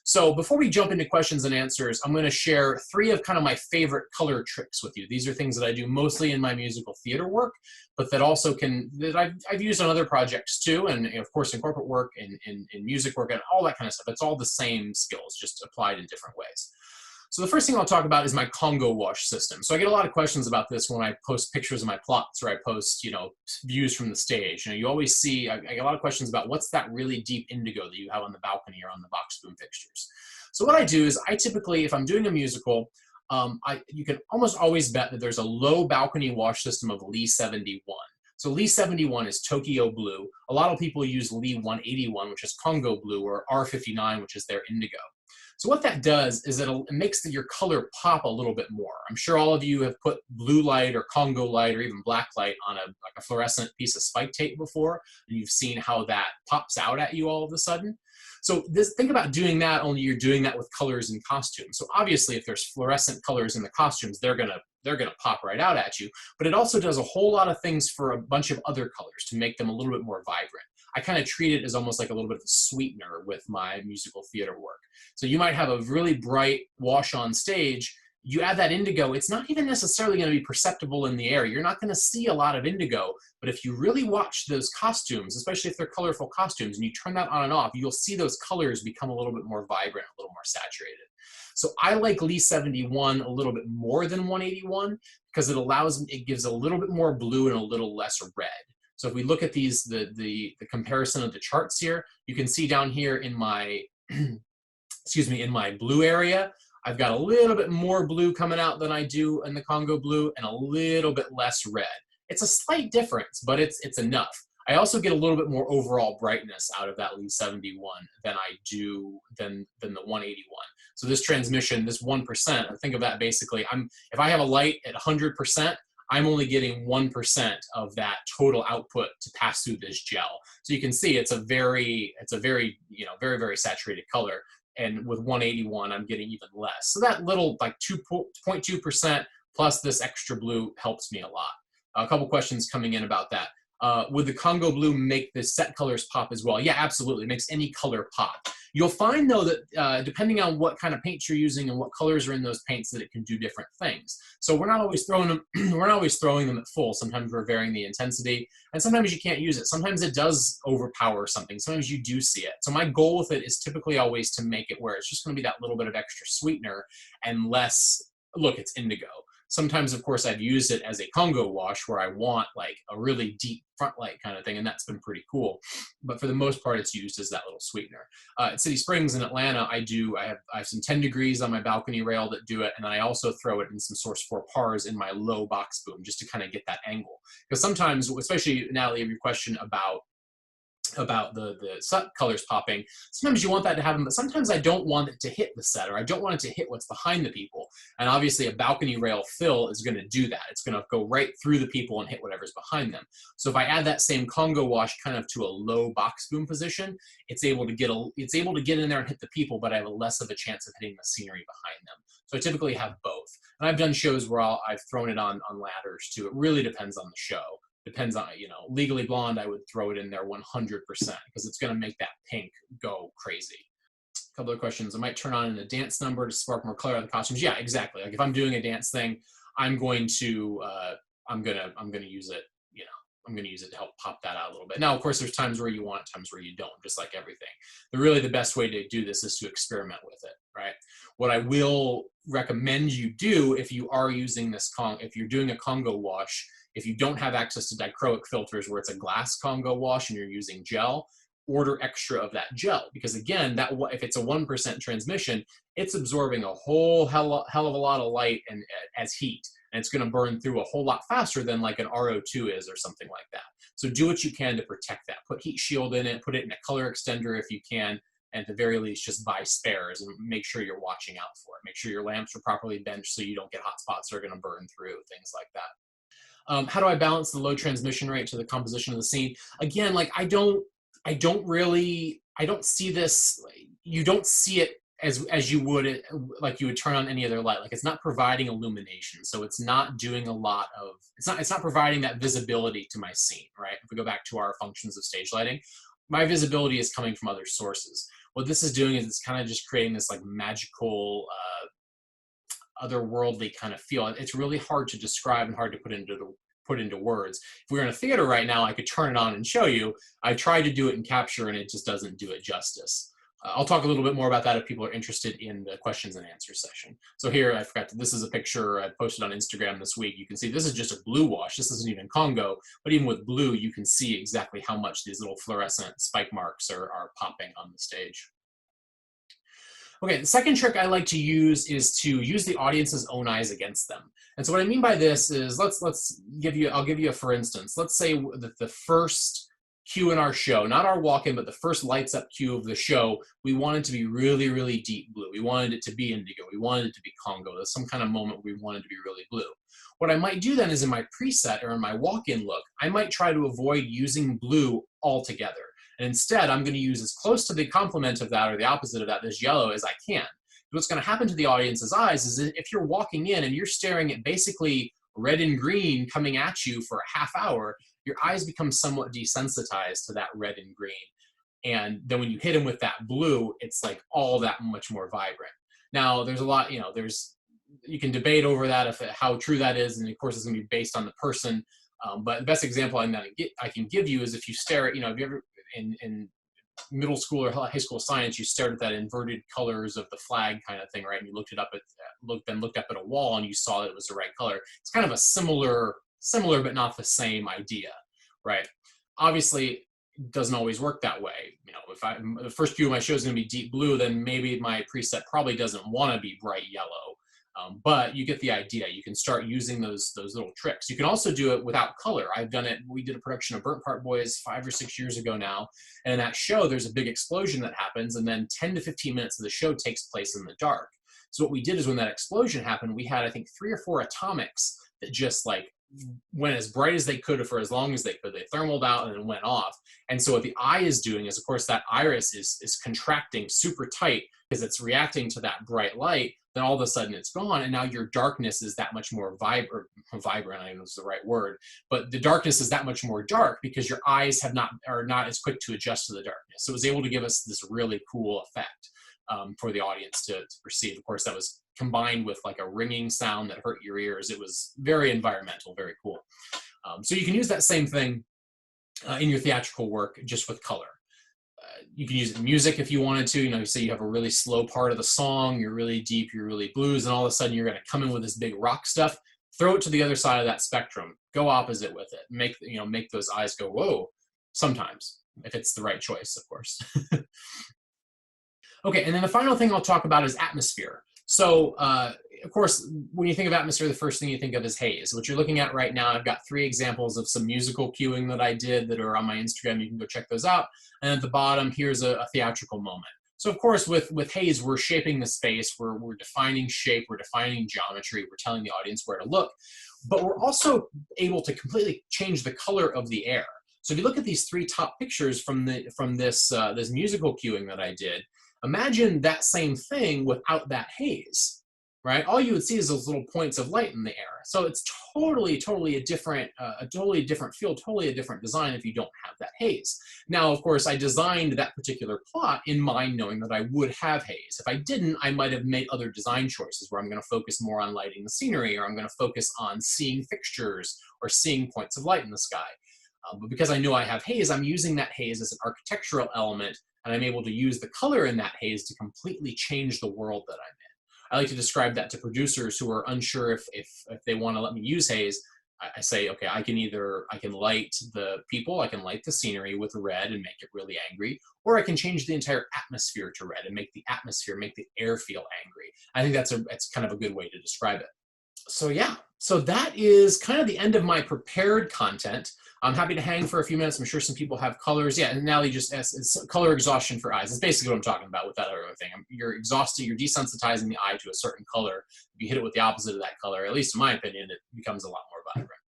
So before we jump into questions and answers, I'm going to share 3 of kind of my favorite color tricks with you. These are things that I do mostly in my musical theater work, but that also that I've used on other projects too, and of course in corporate work, in music work, and all that kind of stuff. It's all the same skills, just applied in different ways. So the first thing I'll talk about is my Congo wash system. So I get a lot of questions about this when I post pictures of my plots or I post, views from the stage. You always see, I get a lot of questions about what's that really deep indigo that you have on the balcony or on the box boom fixtures. So what I do is I typically, if I'm doing a musical, you can almost always bet that there's a low balcony wash system of Lee 71. So Lee 71 is Tokyo blue. A lot of people use Lee 181, which is Congo blue, or R59, which is their indigo. So what that does is it makes your color pop a little bit more. I'm sure all of you have put blue light or Congo light or even black light on a fluorescent piece of spike tape before, and you've seen how that pops out at you all of a sudden. So think about doing that, only you're doing that with colors and costumes. So obviously if there's fluorescent colors in the costumes, they're gonna pop right out at you, but it also does a whole lot of things for a bunch of other colors to make them a little bit more vibrant. I kind of treat it as almost like a little bit of a sweetener with my musical theater work. So you might have a really bright wash on stage. You add that indigo, it's not even necessarily going to be perceptible in the air. You're not going to see a lot of indigo, but if you really watch those costumes, especially if they're colorful costumes, and you turn that on and off, you'll see those colors become a little bit more vibrant, a little more saturated. So I like Lee 71 a little bit more than 181 because it gives a little bit more blue and a little less red. So if we look at these, the comparison of the charts here, you can see down here in my, in my blue area, I've got a little bit more blue coming out than I do in the Congo blue and a little bit less red. It's a slight difference, but it's enough. I also get a little bit more overall brightness out of that Lee 71 than I do than the 181. So this transmission, this 1%, think of that basically, if I have a light at 100%, I'm only getting 1% of that total output to pass through this gel. So you can see it's a very, very, very saturated color. And with 181, I'm getting even less. So that little like 2.2% plus this extra blue helps me a lot. A couple questions coming in about that. Would the Congo blue make the set colors pop as well? Yeah, absolutely. It makes any color pop. You'll find though that depending on what kind of paints you're using and what colors are in those paints, that it can do different things. So we're not always throwing them. We're not always throwing them at full. Sometimes we're varying the intensity, and sometimes you can't use it. Sometimes it does overpower something. Sometimes you do see it. So my goal with it is typically always to make it where it's just going to be that little bit of extra sweetener and less. Look, it's indigo. Sometimes, of course, I've used it as a Congo wash where I want like a really deep front light kind of thing, and that's been pretty cool. But for the most part, it's used as that little sweetener. At City Springs in Atlanta, I have some 10 degrees on my balcony rail that do it, and then I also throw it in some Source 4 pars in my low box boom just to kind of get that angle. Because sometimes, especially Natalie, your question about the set colors popping, sometimes you want that to happen, but sometimes I don't want it to hit the set, or I don't want it to hit what's behind the people. And obviously a balcony rail fill is going to do that. It's going to go right through the people and hit whatever's behind them. So if I add that same Congo wash kind of to a low box boom position, it's able to get in there and hit the people, but I have less of a chance of hitting the scenery behind them. So I typically have both. And I've done shows where I've thrown it on ladders too. It really depends on the show. Depends on, Legally Blonde, I would throw it in there 100% because it's going to make that pink go crazy. A couple of questions. I might turn on a dance number to spark more color on the costumes. Yeah, exactly. Like if I'm doing a dance thing, I'm going to use it. I'm going to use it to help pop that out a little bit. Now, of course, there's times where you want it, times where you don't, just like everything. The best way to do this is to experiment with it, right? What I will recommend you do if you are using if you're doing a Congo wash, if you don't have access to dichroic filters where it's a glass Congo wash and you're using gel, order extra of that gel. Because again, if it's a 1% transmission, it's absorbing a whole hell of a lot of light as heat. And it's going to burn through a whole lot faster than like an RO2 is or something like that. So do what you can to protect that. Put heat shield in it, put it in a color extender if you can, and at the very least just buy spares and make sure you're watching out for it. Make sure your lamps are properly benched so you don't get hot spots that are going to burn through, things like that. How do I balance the low transmission rate to the composition of the scene? Again, like I don't see this, you don't see it as you would, like you would turn on any other light. Like it's not providing illumination. So it's not doing a lot of, it's not providing that visibility to my scene, right? If we go back to our functions of stage lighting, my visibility is coming from other sources. What this is doing is it's kind of just creating this like magical, otherworldly kind of feel. It's really hard to describe and hard to put into words. If we were in a theater right now, I could turn it on and show you. I tried to do it in capture and it just doesn't do it justice. I'll talk a little bit more about that if people are interested in the questions and answers session. So here, I forgot, this is a picture I posted on Instagram this week. You can see this is just a blue wash. This isn't even Congo, but even with blue, you can see exactly how much these little fluorescent spike marks are popping on the stage. Okay, the second trick I like to use is to use the audience's own eyes against them. And so what I mean by this is, I'll give you a for instance. Let's say that the first cue in our show, not our walk-in, but the first lights up cue of the show, we wanted to be really, really deep blue. We wanted it to be indigo. We wanted it to be Congo. There's some kind of moment we wanted to be really blue. What I might do then is in my preset or in my walk-in look, I might try to avoid using blue altogether. And instead, I'm going to use as close to the complement of that or the opposite of that, this yellow, as I can. What's going to happen to the audience's eyes is if you're walking in and you're staring at basically red and green coming at you for a half hour, your eyes become somewhat desensitized to that red and green. And then when you hit them with that blue, it's like all that much more vibrant. Now, there's a lot, you can debate over that, how true that is. And of course, it's going to be based on the person. But the best example I can give you is if you stare at, have you ever, in middle school or high school science, you stared at that inverted colors of the flag kind of thing, right? And you looked up at a wall and you saw that it was the right color. It's kind of a similar but not the same idea, right? Obviously, it doesn't always work that way. If the first cue of my show is going to be deep blue, then maybe my preset probably doesn't want to be bright yellow. But you get the idea. You can start using those little tricks. You can also do it without color. I've done it. We did a production of Burnt Part Boys 5 or 6 years ago now. And in that show, there's a big explosion that happens. And then 10 to 15 minutes of the show takes place in the dark. So what we did is when that explosion happened, we had, I think, 3 or 4 atomics that just like went as bright as they could for as long as they could. They thermaled out and then went off. And so what the eye is doing is, of course, that iris is contracting super tight because it's reacting to that bright light. Then all of a sudden it's gone, and now your darkness is that much more vibrant. I don't know if it's the right word, but the darkness is that much more dark because your eyes are not as quick to adjust to the darkness. So it was able to give us this really cool effect for the audience to perceive. Of course, that was combined with like a ringing sound that hurt your ears. It was very environmental, very cool. So you can use that same thing in your theatrical work, just with color. You can use it in music if you wanted to. You say you have a really slow part of the song, you're really deep, you're really blues, and all of a sudden you're going to come in with this big rock stuff. Throw it to the other side of that spectrum. Go opposite with it. Make those eyes go whoa. Sometimes, if it's the right choice, of course. Okay, and then the final thing I'll talk about is atmosphere. So, of course, when you think of atmosphere, the first thing you think of is haze. What you're looking at right now, I've got 3 examples of some musical cueing that I did that are on my Instagram. You can go check those out. And at the bottom, here's a theatrical moment. So, of course, with haze, we're shaping the space. We're defining shape. We're defining geometry. We're telling the audience where to look. But we're also able to completely change the color of the air. So if you look at these 3 top pictures from this musical cueing that I did, imagine that same thing without that haze, right? All you would see is those little points of light in the air. So it's totally a different feel, totally a different design if you don't have that haze. Now, of course, I designed that particular plot in mind knowing that I would have haze. If I didn't, I might have made other design choices where I'm going to focus more on lighting the scenery, or I'm going to focus on seeing fixtures or seeing points of light in the sky. But because I know I have haze, I'm using that haze as an architectural element, and I'm able to use the color in that haze to completely change the world that I'm in. I like to describe that to producers who are unsure if they want to let me use haze. I say, okay, I can light the people, I can light the scenery with red and make it really angry, or I can change the entire atmosphere to red and make the air feel angry. I think that's kind of a good way to describe it. So yeah, so that is kind of the end of my prepared content. I'm happy to hang for a few minutes. I'm sure some people have colors. Yeah, and Natalie just asked, it's color exhaustion for eyes. That's basically what I'm talking about with that other thing. You're exhausting, you're desensitizing the eye to a certain color. If you hit it with the opposite of that color, at least in my opinion, it becomes a lot more vibrant.